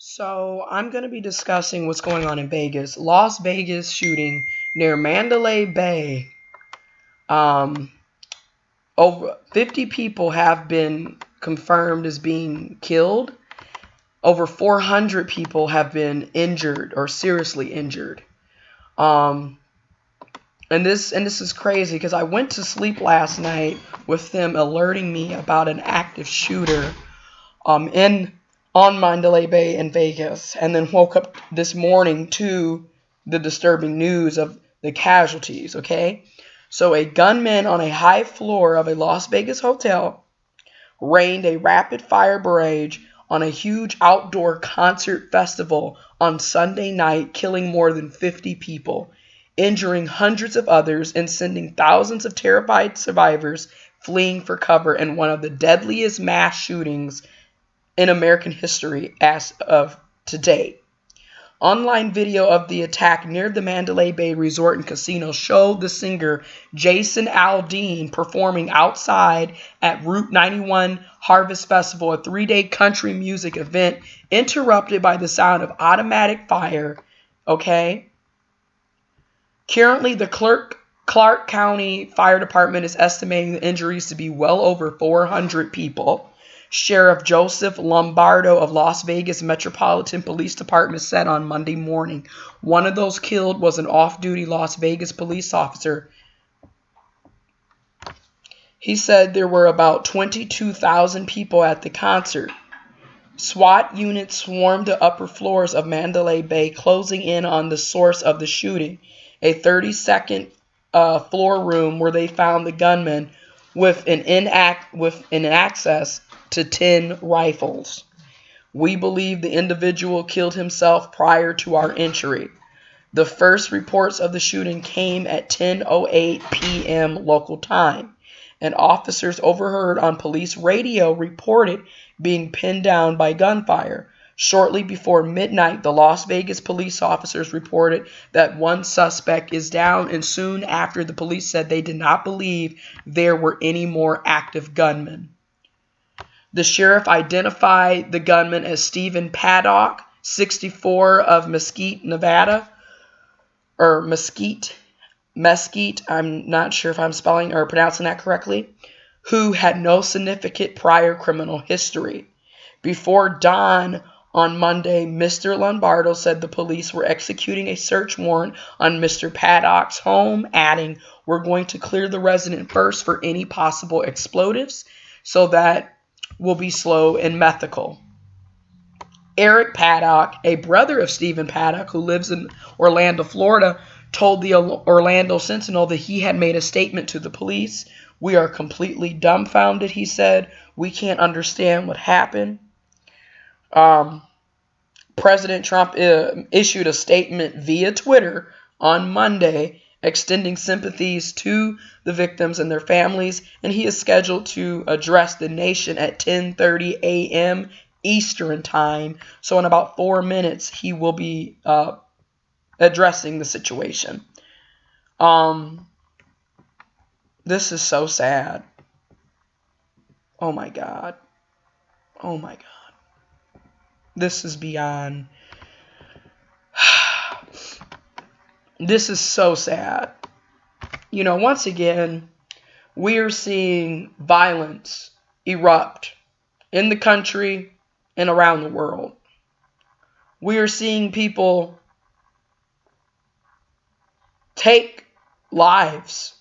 So I'm going to be discussing what's going on in Vegas. Las Vegas shooting near Mandalay Bay. Over 50 people have been confirmed as being killed. Over 400 people have been injured or seriously injured. And this is crazy because I went to sleep last night with them alerting me about an active shooter on Mandalay Bay in Vegas, and then woke up this morning to the disturbing news of the casualties, okay? So a gunman on a high floor of a Las Vegas hotel rained a rapid-fire barrage on a huge outdoor concert festival on Sunday night, killing more than 50 people, injuring hundreds of others, and sending thousands of terrified survivors fleeing for cover in one of the deadliest mass shootings in American history as of today. Online video of the attack near the Mandalay Bay Resort and Casino showed the singer Jason Aldean performing outside at Route 91 Harvest Festival, a 3-day country music event interrupted by the sound of automatic fire. Okay? Currently, the Clark County Fire Department is estimating the injuries to be well over 400 people. Sheriff Joseph Lombardo of Las Vegas Metropolitan Police Department said on Monday morning one of those killed was an off-duty Las Vegas police officer. He said there were about 22,000 people at the concert. SWAT units swarmed the upper floors of Mandalay Bay, closing in on the source of the shooting, a 32nd floor room where they found the gunman with an access to 10 rifles. We believe the individual killed himself prior to our entry. The first reports of the shooting came at 10:08 p.m. local time, and officers overheard on police radio reported being pinned down by gunfire. Shortly before midnight, the Las Vegas police officers reported that one suspect is down, and soon after, the police said they did not believe there were any more active gunmen. The sheriff identified the gunman as Stephen Maddock, 64, of Mesquite, Nevada, or Mesquite, I'm not sure if I'm spelling or pronouncing that correctly, who had no significant prior criminal history. Before dawn on Monday, Mr. Lombardo said the police were executing a search warrant on Mr. Paddock's home, adding, "We're going to clear the resident first for any possible explosives, so that will be slow and methodical." Eric Paddock, a brother of Stephen Paddock who lives in Orlando, Florida, told the Orlando Sentinel that he had made a statement to the police. "We are completely dumbfounded," he said. "We can't understand what happened." President Trump issued a statement via Twitter on Monday extending sympathies to the victims and their families, and he is scheduled to address the nation at 10:30 a.m. Eastern Time. So in about 4 minutes, he will be addressing the situation. This is so sad. Oh my God. Oh my God. This is beyond. This is so sad. You know, once again, we are seeing violence erupt in the country and around the world. We are seeing people take lives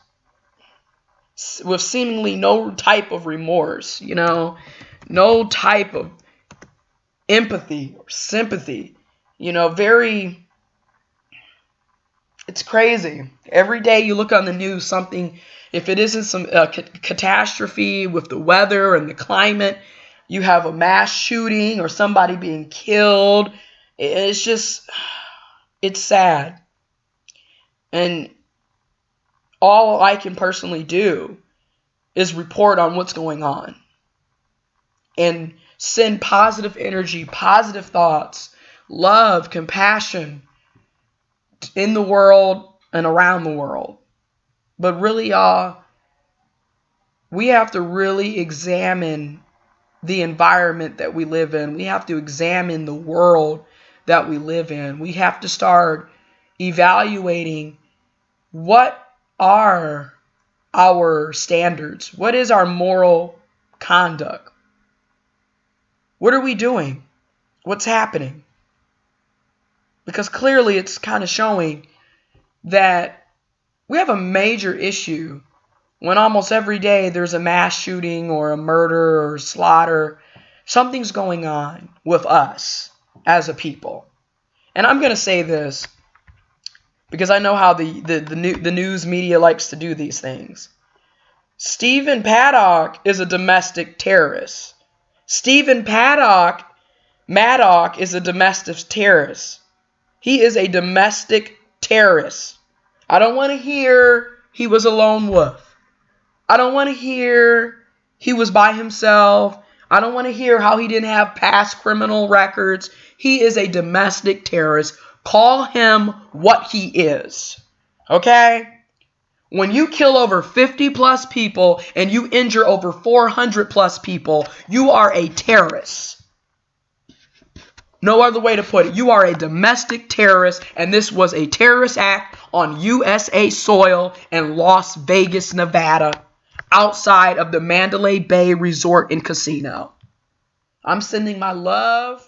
with seemingly no type of remorse, no type of empathy or sympathy, it's crazy. Every day you look on the news, something, if it isn't some catastrophe with the weather and the climate, you have a mass shooting or somebody being killed. It's sad. And all I can personally do is report on what's going on and send positive energy, positive thoughts, love, compassion in the world and around the world. But really, we have to really examine the environment that we live in. We have to examine the world that we live in. We have to start evaluating what are our standards. What is our moral conduct? What are we doing? What's happening? Because clearly it's kind of showing that we have a major issue when almost every day there's a mass shooting or a murder or slaughter. Something's going on with us as a people. And I'm going to say this because I know how the news media likes to do these things. Stephen Maddock is a domestic terrorist. Stephen Maddock is a domestic terrorist. He is a domestic terrorist. I don't want to hear he was a lone wolf. I don't want to hear he was by himself. I don't want to hear how he didn't have past criminal records. He is a domestic terrorist. Call him what he is. Okay? When you kill over 50 plus people and you injure over 400 plus people, you are a terrorist. No other way to put it. You are a domestic terrorist, and this was a terrorist act on USA soil in Las Vegas, Nevada, outside of the Mandalay Bay Resort and Casino. I'm sending my love